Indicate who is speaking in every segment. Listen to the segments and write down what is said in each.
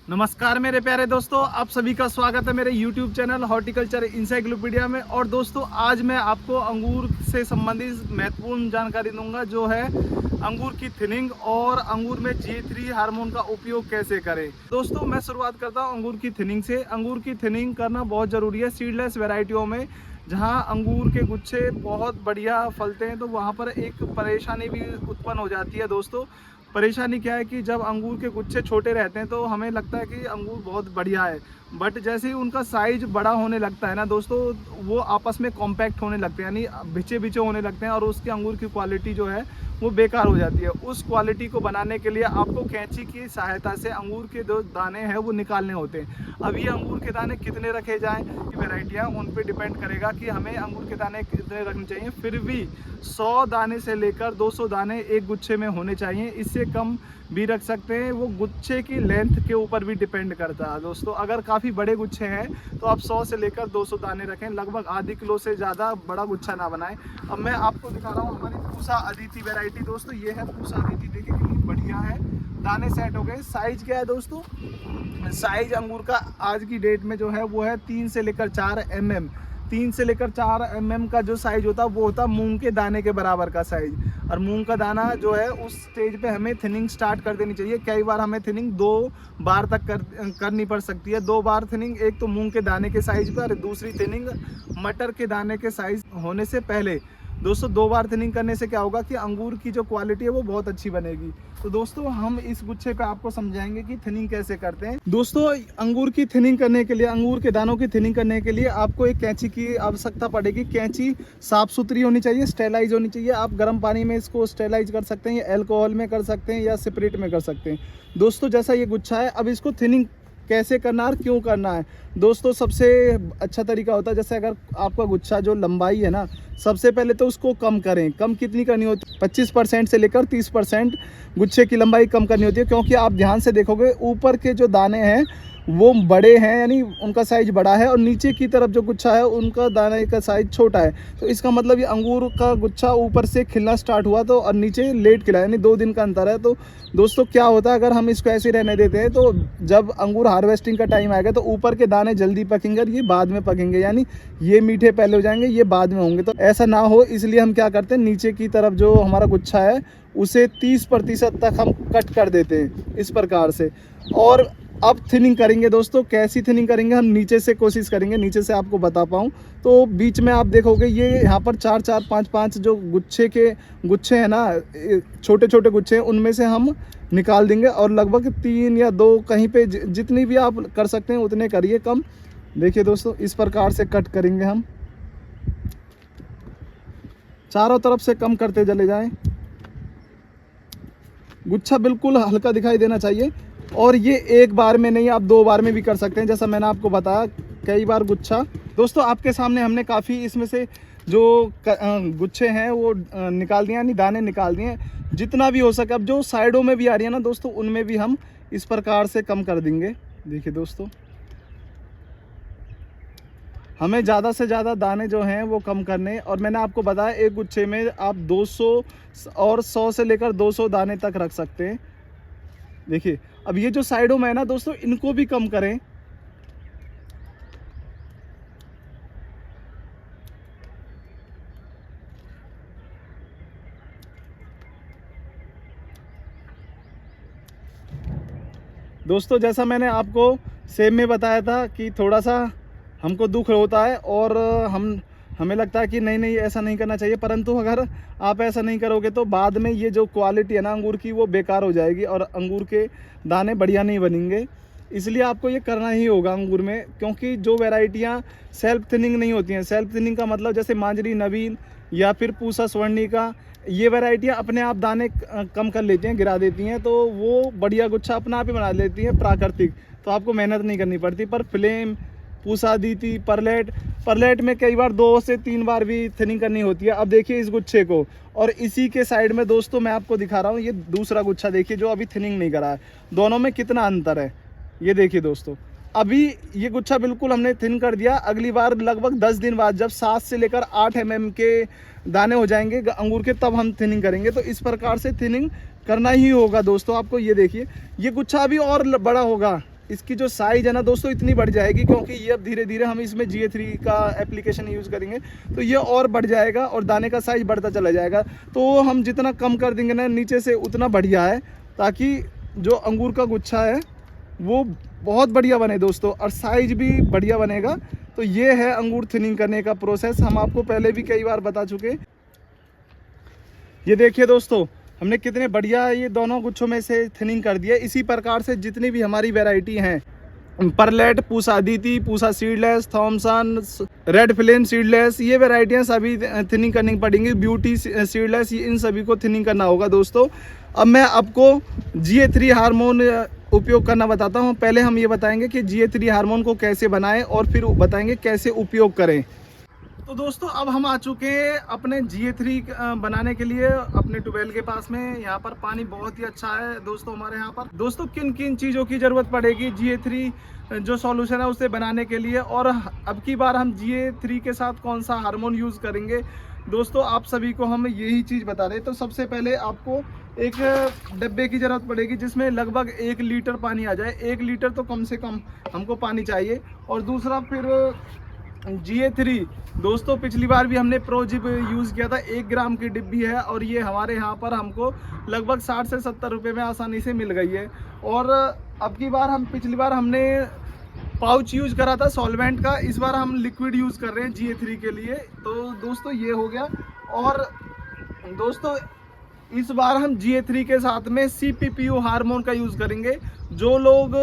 Speaker 1: नमस्कार मेरे प्यारे दोस्तों, आप सभी का स्वागत है मेरे YouTube चैनल हॉर्टिकल्चर इंसाइक्लोपीडिया में। और दोस्तों आज मैं आपको अंगूर से संबंधित महत्वपूर्ण जानकारी दूंगा, जो है अंगूर की थिनिंग और अंगूर में G3 हार्मोन का उपयोग कैसे करें। दोस्तों मैं शुरुआत करता हूं अंगूर की थिनिंग से। अंगूर की थिनिंग करना बहुत ज़रूरी है सीडलेस वैरायटियों में, जहां अंगूर के गुच्छे बहुत बढ़िया फलते हैं। तो वहां पर एक परेशानी भी उत्पन्न हो जाती है दोस्तों। परेशानी क्या है कि जब अंगूर के गुच्छे छोटे रहते हैं तो हमें लगता है कि अंगूर बहुत बढ़िया है, बट जैसे ही उनका साइज बड़ा होने लगता है ना दोस्तों, वो आपस में कॉम्पैक्ट होने लगते हैं, यानी भिचे भिचे होने लगते हैं और उसकी अंगूर की क्वालिटी जो है वो बेकार हो जाती है। उस क्वालिटी को बनाने के लिए आपको कैंची की सहायता से अंगूर के जो दाने हैं वो निकालने होते हैं। अब ये अंगूर के दाने कितने रखे जाएं, वैरायटियाँ उन पे डिपेंड करेगा कि हमें अंगूर के दाने कितने रखने चाहिए। फिर भी 100 दाने से लेकर 200 दाने एक गुच्छे में होने चाहिए, इससे कम भी रख सकते हैं। वो गुच्छे की लेंथ के ऊपर भी डिपेंड करता है दोस्तों। अगर काफ़ी बड़े गुच्छे हैं तो आप 100 से लेकर 200 दाने रखें, लगभग आधी किलो से ज़्यादा बड़ा गुच्छा ना बनाएं। अब मैं आपको दिखा रहा हूँ हमारी पूसा अदिति वैरायटी दोस्तों। ये है पूसा अदिति, देखिए कितनी बढ़िया है। दाने सेट हो गए। साइज़ क्या है दोस्तों, साइज अंगूर का आज की डेट में जो है वो है 3 से लेकर 4 mm। 3 से लेकर 4 mm का जो साइज होता है वो होता है मूंग के दाने के बराबर का साइज। और मूंग का दाना जो है उस स्टेज पे हमें थिनिंग स्टार्ट कर देनी चाहिए। कई बार हमें थिनिंग 2 बार तक करनी पड़ सकती है। 2 बार थिनिंग, एक तो मूंग के दाने के साइज पर, दूसरी थिनिंग मटर के दाने के साइज होने से पहले। दोस्तों 2 बार थिनिंग करने से क्या होगा कि अंगूर की जो क्वालिटी है वो बहुत अच्छी बनेगी। तो दोस्तों हम इस गुच्छे पे आपको समझाएंगे कि थिनिंग कैसे करते हैं। दोस्तों अंगूर की थिनिंग करने के लिए, अंगूर के दानों की थिनिंग करने के लिए आपको एक कैंची की आवश्यकता पड़ेगी। कैंची साफ सुथरी होनी चाहिए, स्टेलाइज होनी चाहिए। आप गर्म पानी में इसको स्टेलाइज कर सकते हैं, या अल्कोहल में कर सकते हैं, या स्पिरिट में कर सकते हैं। दोस्तों जैसा ये गुच्छा है, अब इसको थिनिंग कैसे करना और क्यों करना है दोस्तों, सबसे अच्छा तरीका होता है, जैसे अगर आपका गुच्छा जो लंबाई है ना, सबसे पहले तो उसको कम करें। कम कितनी करनी होती है, 25% से लेकर 30% गुच्छे की लंबाई कम करनी होती है। क्योंकि आप ध्यान से देखोगे ऊपर के जो दाने हैं वो बड़े हैं, यानी उनका साइज बड़ा है, और नीचे की तरफ जो गुच्छा है उनका दाने का साइज छोटा है। तो इसका मतलब ये अंगूर का गुच्छा ऊपर से खिलना स्टार्ट हुआ तो, और नीचे लेट खिला, यानी 2 दिन का अंतर है। तो दोस्तों क्या होता है, अगर हम इसको ऐसे रहने देते हैं तो जब अंगूर हार्वेस्टिंग का टाइम आएगा तो ऊपर के दाने जल्दी पकेंगे और ये बाद में पकेंगे, यानी ये मीठे पहले हो जाएंगे, ये बाद में होंगे। तो ऐसा ना हो, इसलिए हम क्या करते हैं, नीचे की तरफ जो हमारा गुच्छा है उसे 30% तक हम कट कर देते हैं इस प्रकार से। और अब थिनिंग करेंगे दोस्तों। कैसी थिनिंग करेंगे, हम नीचे से कोशिश करेंगे, नीचे से आपको बता पाऊँ। तो बीच में आप देखोगे ये यहाँ पर 4-4, 5-5 जो गुच्छे हैं ना, छोटे छोटे गुच्छे हैं, उनमें से हम निकाल देंगे। और लगभग 3 या 2 कहीं पे जितनी भी आप कर सकते हैं उतने करिए, कम। देखिए दोस्तों इस प्रकार से कट करेंगे हम, चारों तरफ से कम करते चले जाएं। गुच्छा बिल्कुल हल्का दिखाई देना चाहिए। और ये एक बार में नहीं, आप 2 बार में भी कर सकते हैं, जैसा मैंने आपको बताया कई बार गुच्छा। दोस्तों आपके सामने हमने काफ़ी इसमें से जो गुच्छे हैं वो निकाल दिए, यानी दाने निकाल दिए जितना भी हो सके। अब जो साइडों में भी आ रही है ना दोस्तों, उनमें भी हम इस प्रकार से कम कर देंगे। देखिए दोस्तों हमें ज़्यादा से ज़्यादा दाने जो हैं वो कम करने, और मैंने आपको बताया एक गुच्छे में आप 200 और 100 से लेकर 200 दाने तक रख सकते हैं। देखिए अब ये जो साइडों में है ना दोस्तों, इनको भी कम करें। दोस्तों जैसा मैंने आपको सेब में बताया था कि थोड़ा सा हमको दुख होता है और हमें लगता है कि नहीं नहीं ऐसा नहीं करना चाहिए, परंतु अगर आप ऐसा नहीं करोगे तो बाद में ये जो क्वालिटी है ना अंगूर की वो बेकार हो जाएगी और अंगूर के दाने बढ़िया नहीं बनेंगे। इसलिए आपको ये करना ही होगा अंगूर में, क्योंकि जो वैरायटियाँ सेल्फ थिनिंग नहीं होती हैं, सेल्फ थिनिंग का मतलब जैसे मांजरी नवीन या फिर पूसा स्वर्णिका, ये वैरायटियाँ अपने आप दाने कम कर लेती हैं, गिरा देती हैं, तो वो बढ़िया गुच्छा अपने आप ही बना लेती हैं प्राकृतिक। तो आपको मेहनत नहीं करनी पड़ती। पर फ्लेम, पूसा दीती, परलेट में कई बार 2 से 3 बार भी थिनिंग करनी होती है। अब देखिए इस गुच्छे को, और इसी के साइड में दोस्तों मैं आपको दिखा रहा हूँ ये दूसरा गुच्छा, देखिए जो अभी थिनिंग नहीं करा है। दोनों में कितना अंतर है ये देखिए दोस्तों। अभी ये गुच्छा बिल्कुल हमने थिन कर दिया। अगली बार लगभग 10 दिन बाद जब 7 से लेकर 8 mm के दाने हो जाएंगे अंगूर के, तब हम थिनिंग करेंगे। तो इस प्रकार से थिनिंग करना ही होगा दोस्तों आपको। ये देखिए ये गुच्छा अभी और बड़ा होगा, इसकी जो साइज़ है ना दोस्तों इतनी बढ़ जाएगी, क्योंकि ये अब धीरे धीरे हम इसमें GA3 का एप्लीकेशन यूज़ करेंगे तो ये और बढ़ जाएगा और दाने का साइज़ बढ़ता चला जाएगा। तो हम जितना कम कर देंगे ना नीचे से उतना बढ़िया है, ताकि जो अंगूर का गुच्छा है वो बहुत बढ़िया बने दोस्तों, और साइज़ भी बढ़िया बनेगा। तो ये है अंगूर थिनिंग करने का प्रोसेस, हम आपको पहले भी कई बार बता चुके। ये देखिए दोस्तों, हमने कितने बढ़िया ये दोनों गुच्छों में से थिनिंग कर दिया। इसी प्रकार से जितनी भी हमारी वैरायटी हैं, Perlette, Pusa Aditi, Pusa seedless, Thompson, red flame seedless, ये वैरायटियाँ सभी थिनिंग करनी पड़ेंगी। ब्यूटी सीडलेस, इन सभी को थिनिंग करना होगा दोस्तों। अब मैं आपको GA3 हार्मोन उपयोग करना बताता हूँ। पहले हम ये बताएंगे कि GA3 हार्मोन को कैसे बनाएं और फिर बताएंगे कैसे उपयोग करें। तो दोस्तों अब हम आ चुके हैं अपने GA3 बनाने के लिए अपने ट्यूबवेल के पास में। यहाँ पर पानी बहुत ही अच्छा है दोस्तों हमारे यहाँ पर। दोस्तों किन किन चीज़ों की ज़रूरत पड़ेगी GA3 जो सॉल्यूशन है उसे बनाने के लिए, और अब की बार हम GA3 के साथ कौन सा हार्मोन यूज़ करेंगे दोस्तों, आप सभी को हम यही चीज़ बता रहे हैं। तो सबसे पहले आपको एक डब्बे की ज़रूरत पड़ेगी जिसमें लगभग 1 लीटर पानी आ जाए। 1 लीटर तो कम से कम हमको पानी चाहिए। और दूसरा फिर GA3 दोस्तों पिछली बार भी हमने प्रोजिप यूज़ किया था, 1 ग्राम की डिब्बी है और ये हमारे यहाँ पर हमको लगभग 60 से 70 रुपये में आसानी से मिल गई है। और अब की बार पिछली बार हमने पाउच यूज़ करा था सॉल्वेंट का, इस बार हम लिक्विड यूज़ कर रहे हैं GA3 के लिए। तो दोस्तों ये हो गया। और दोस्तों इस बार हम GA3 के साथ में CPPO हार्मोन का यूज़ करेंगे। जो लोग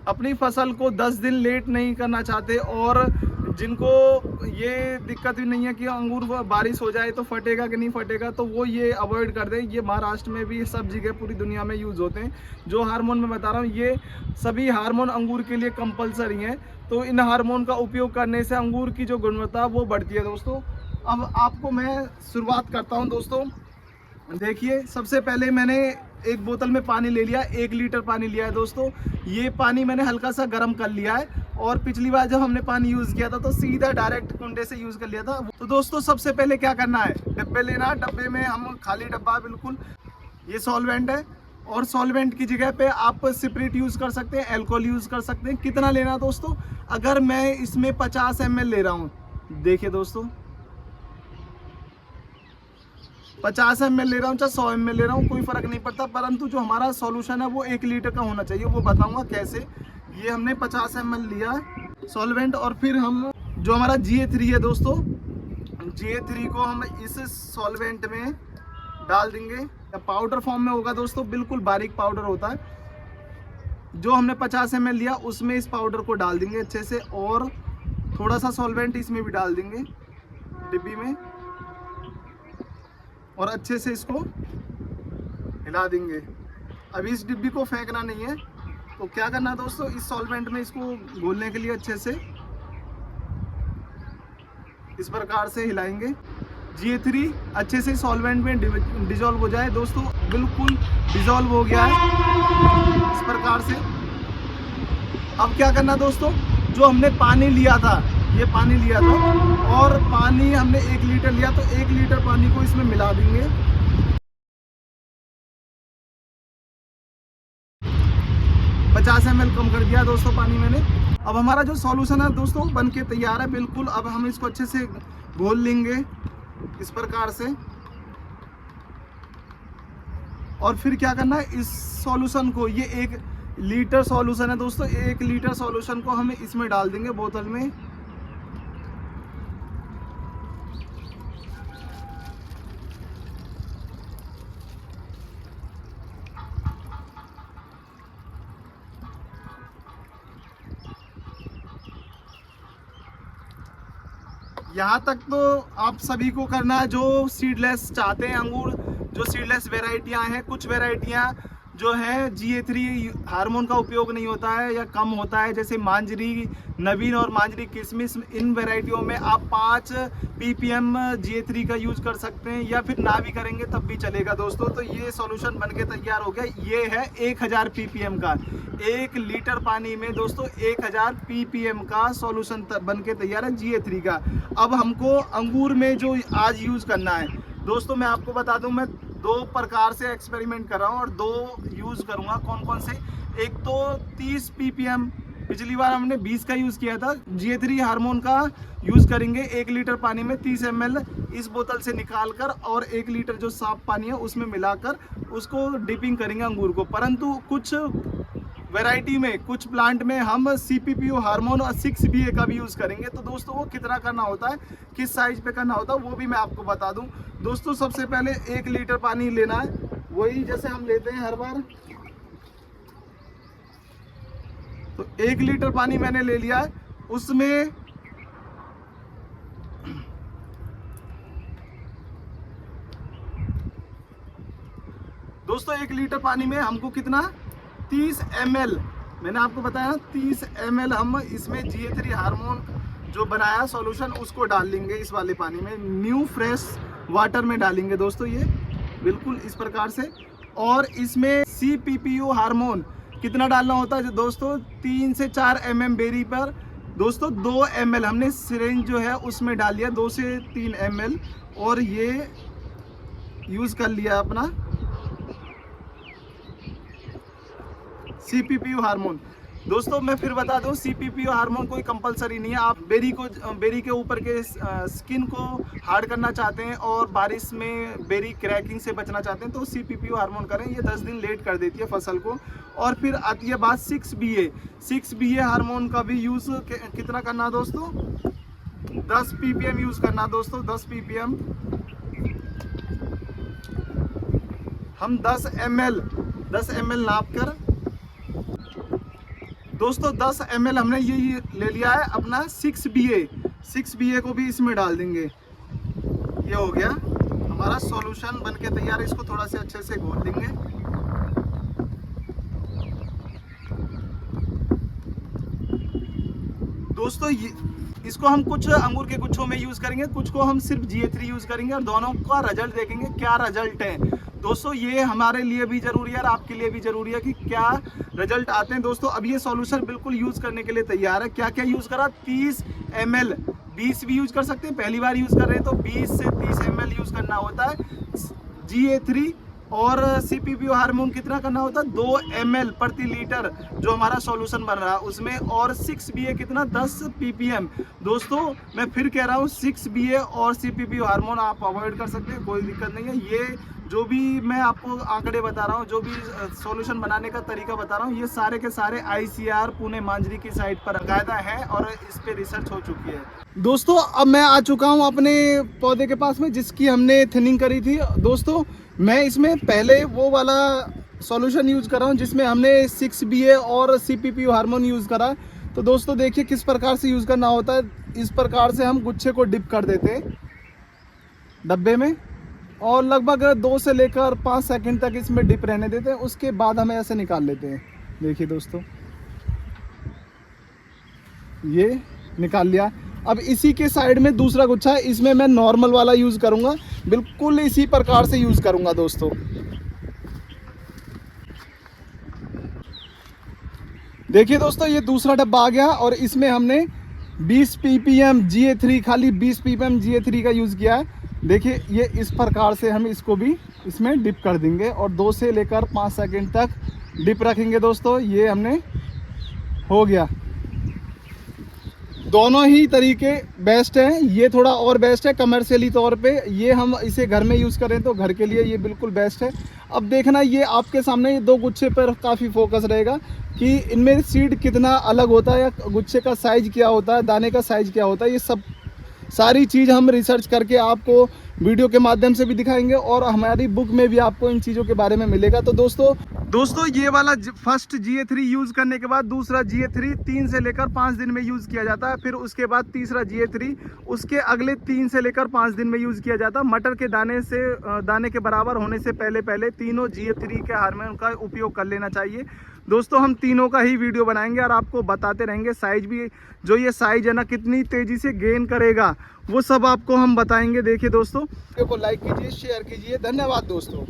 Speaker 1: अपनी फसल को 10 दिन लेट नहीं करना चाहते और जिनको ये दिक्कत भी नहीं है कि अंगूर बारिश हो जाए तो फटेगा कि नहीं फटेगा, तो वो ये अवॉइड कर दें। ये महाराष्ट्र में भी सब जगह पूरी दुनिया में यूज़ होते हैं। जो हार्मोन मैं बता रहा हूँ ये सभी हार्मोन अंगूर के लिए कंपलसरी हैं। तो इन हार्मोन का उपयोग करने से अंगूर की जो गुणवत्ता वो बढ़ती है दोस्तों। अब आपको मैं शुरुआत करता हूँ दोस्तों। देखिए सबसे पहले मैंने एक बोतल में पानी ले लिया, 1 लीटर पानी लिया है दोस्तों। ये पानी मैंने हल्का सा गर्म कर लिया है, और पिछली बार जब हमने पानी यूज़ किया था तो सीधा डायरेक्ट कुंडे से यूज़ कर लिया था। तो दोस्तों सबसे पहले क्या करना है, डब्बे लेना। डब्बे में हम खाली डब्बा बिल्कुल, ये सॉल्वेंट है, और सॉल्वेंट की जगह पे आप स्पिरिट यूज़ कर सकते हैं, अल्कोहल यूज़ कर सकते हैं। कितना लेना दोस्तों, अगर मैं इसमें 50 ml ले रहा हूँ, देखिए दोस्तों 50 ml ले रहा हूँ चाहे 100 ml ले रहा हूँ, कोई फ़र्क नहीं पड़ता। परंतु जो हमारा सॉल्यूशन है वो 1 लीटर का होना चाहिए, वो बताऊंगा कैसे। ये हमने 50 ml लिया है सॉल्वेंट, और फिर हम जो हमारा GA3 है दोस्तों, GA3 को हम इस सॉल्वेंट में डाल देंगे। पाउडर फॉर्म में होगा दोस्तों, बिल्कुल बारीक पाउडर होता है। जो हमने 50 ml लिया उसमें इस पाउडर को डाल देंगे अच्छे से, और थोड़ा सा सॉल्वेंट इसमें भी डाल देंगे डिब्बी में, और अच्छे से इसको हिला देंगे। अब इस डिब्बी को फेंकना नहीं है, तो क्या करना है दोस्तों, इस सॉल्वेंट में इसको घोलने के लिए अच्छे से इस प्रकार से हिलाएंगे। GA3 अच्छे से सॉल्वेंट में डिजोल्व हो जाए दोस्तों, बिल्कुल डिजोल्व हो गया है इस प्रकार से। अब क्या करना दोस्तों, जो हमने पानी लिया था, ये पानी लिया था, और पानी हमने 1 लीटर लिया, तो 1 लीटर पानी को इसमें मिला देंगे। 50 ml कम कर दिया दोस्तों पानी मैंने। अब हमारा जो सॉल्यूशन है दोस्तों बन के तैयार है बिल्कुल। अब हम इसको अच्छे से घोल लेंगे इस प्रकार से, और फिर क्या करना है, इस सॉल्यूशन को, ये 1 लीटर सॉल्यूशन है दोस्तों, 1 लीटर सॉल्यूशन को हम इसमें डाल देंगे बोतल में। यहाँ तक तो आप सभी को करना है जो सीडलेस चाहते हैं अंगूर, जो सीडलेस वेराइटियाँ हैं। कुछ वेराइटियाँ जो है GA3 हार्मोन का उपयोग नहीं होता है या कम होता है, जैसे मांजरी नवीन और मांजरी किशमिश। इन वेराइटियों में आप 5 ppm GA3 का यूज कर सकते हैं, या फिर ना भी करेंगे तब भी चलेगा दोस्तों। तो ये सॉल्यूशन बनके तैयार हो गया। ये है 1000 ppm का, 1 लीटर पानी में दोस्तों 1000 ppm का सॉल्यूशन बनके तैयार है GA3 का। अब हमको अंगूर में जो आज यूज करना है दोस्तों, मैं आपको बता दूं, मैं दो प्रकार से एक्सपेरिमेंट कर रहा हूँ और दो यूज़ करूँगा। कौन कौन से? एक तो 30 ppm, पिछली बार हमने 20 का यूज़ किया था। GA3 हार्मोन का यूज़ करेंगे 1 लीटर पानी में 30 ml इस बोतल से निकाल कर, और 1 लीटर जो साफ पानी है उसमें मिलाकर उसको डिपिंग करेंगे अंगूर को। परंतु कुछ वैरायटी में, कुछ प्लांट में हम CPPO हार्मोन और 6BA का भी यूज़ करेंगे। तो दोस्तों वो कितना करना होता है, किस साइज पे करना होता है, वो भी मैं आपको बता दूं। दोस्तों सबसे पहले 1 लीटर पानी लेना है, वही जैसे हम लेते हैं हर बार। तो 1 लीटर पानी मैंने ले लिया है, उसमें दोस्तों 1 लीटर पानी में हमको कितना, 30 ml, मैंने आपको बताया 30 ml हम इसमें GA3 हार्मोन जो बनाया सॉल्यूशन उसको डाल लेंगे इस वाले पानी में, न्यू फ्रेश वाटर में डालेंगे दोस्तों, ये बिल्कुल इस प्रकार से। और इसमें CPPO हार्मोन कितना डालना होता है दोस्तों, 3 से 4 mm बेरी पर दोस्तों 2 ml हमने सिरिंज जो है उसमें डाल लिया, 2 से 3 ml, और ये यूज़ कर लिया अपना CPPO हार्मोन। दोस्तों मैं फिर बता दूं, CPPO हार्मोन कोई कंपलसरी नहीं है। आप बेरी के ऊपर के स्किन को हार्ड करना चाहते हैं और बारिश में बेरी क्रैकिंग से बचना चाहते हैं तो CPPO हार्मोन करें, ये 10 दिन लेट कर देती है फसल को। और फिर आती है बात 6BA हार्मोन का भी यूज़ कितना करना है दोस्तों, 10 ppm यूज़ करना दोस्तों, 10 ppm। हम 10 ml नाप कर दोस्तों 10 ml हमने ये ले लिया है अपना 6BA को भी इसमें डाल देंगे। ये हो गया हमारा सॉल्यूशन बन के तैयार है। इसको थोड़ा से अच्छे से घोल देंगे। दोस्तों इसको हम कुछ अंगूर के गुच्छों में यूज़ करेंगे, कुछ को हम सिर्फ GA3 यूज़ करेंगे और दोनों का रिजल्ट देखेंगे क्या रिजल्ट है। दोस्तों ये हमारे लिए भी ज़रूरी है और आपके लिए भी ज़रूरी है कि क्या रिजल्ट आते हैं। दोस्तों अब ये सॉल्यूशन बिल्कुल यूज़ करने के लिए तैयार है। क्या क्या यूज़ करा, 30 ml, 20 भी यूज़ कर सकते हैं, पहली बार यूज़ कर रहे हैं तो 20 से 30 ml यूज़ करना होता है GA3। और CPPO हार्मोन कितना करना होता है, 2 ml प्रति लीटर जो हमारा सॉल्यूशन बन रहा है उसमें। और 6BA कितना, 10 ppm। दोस्तों मैं फिर कह रहा हूँ 6BA और CPPO हार्मोन आप अवॉइड कर सकते हैं, कोई दिक्कत नहीं है। ये जो भी मैं आपको आंकड़े बता रहा हूँ, जो भी सॉल्यूशन बनाने का तरीका बता रहा हूँ, ये सारे के सारे ICR पुणे मांजरी की साइट पर बाकायदा है और इस पे रिसर्च हो चुकी है। दोस्तों अब मैं आ चुका हूँ अपने पौधे के पास में जिसकी हमने थिनिंग करी थी। दोस्तों मैं इसमें पहले वो वाला सॉल्यूशन यूज़ कर रहा हूँ जिसमें हमने 6BA और CPPO हार्मोन यूज़ करा। तो दोस्तों देखिए किस प्रकार से यूज़ करना होता है। इस प्रकार से हम गुच्छे को डिप कर देते हैं डब्बे में और लगभग 2 से लेकर 5 सेकंड तक इसमें डिप रहने देते हैं। उसके बाद हमें ऐसे निकाल लेते हैं। देखिए दोस्तों ये निकाल लिया। अब इसी के साइड में दूसरा गुच्छा है, इसमें मैं नॉर्मल वाला यूज़ करूँगा, बिल्कुल इसी प्रकार से यूज़ करूँगा दोस्तों। देखिए दोस्तों ये दूसरा डब्बा आ गया और इसमें हमने 20 ppm GA3, खाली 20 ppm GA3 का यूज़ किया है। देखिए ये इस प्रकार से हम इसको भी इसमें डिप कर देंगे और 2 से लेकर 5 सेकंड तक डिप रखेंगे दोस्तों। ये हमने हो गया। दोनों ही तरीके बेस्ट हैं, ये थोड़ा और बेस्ट है कमर्शियली तौर पे। ये हम इसे घर में यूज़ करें तो घर के लिए ये बिल्कुल बेस्ट है। अब देखना ये आपके सामने ये 2 गुच्छे पर काफ़ी फोकस रहेगा कि इनमें सीड कितना अलग होता है या गुच्छे का साइज़ क्या होता है, दाने का साइज़ क्या होता है। ये सब सारी चीज़ हम रिसर्च करके आपको वीडियो के माध्यम से भी दिखाएंगे और हमारी बुक में भी आपको इन चीज़ों के बारे में मिलेगा। तो दोस्तों ये वाला फर्स्ट GA3 यूज़ करने के बाद दूसरा GA3 3 से लेकर 5 दिन में यूज़ किया जाता है। फिर उसके बाद तीसरा GA3 उसके अगले 3 से लेकर 5 दिन में यूज़ किया जाता है। मटर के दाने के बराबर होने से पहले तीनों GA3 के हार्मोन का उपयोग कर लेना चाहिए। दोस्तों हम तीनों का ही वीडियो बनाएंगे और आपको बताते रहेंगे। साइज भी, जो ये साइज है ना कितनी तेज़ी से गेन करेगा वो सब आपको हम बताएंगे। देखिए दोस्तों वीडियो को लाइक कीजिए, शेयर कीजिए। धन्यवाद दोस्तों।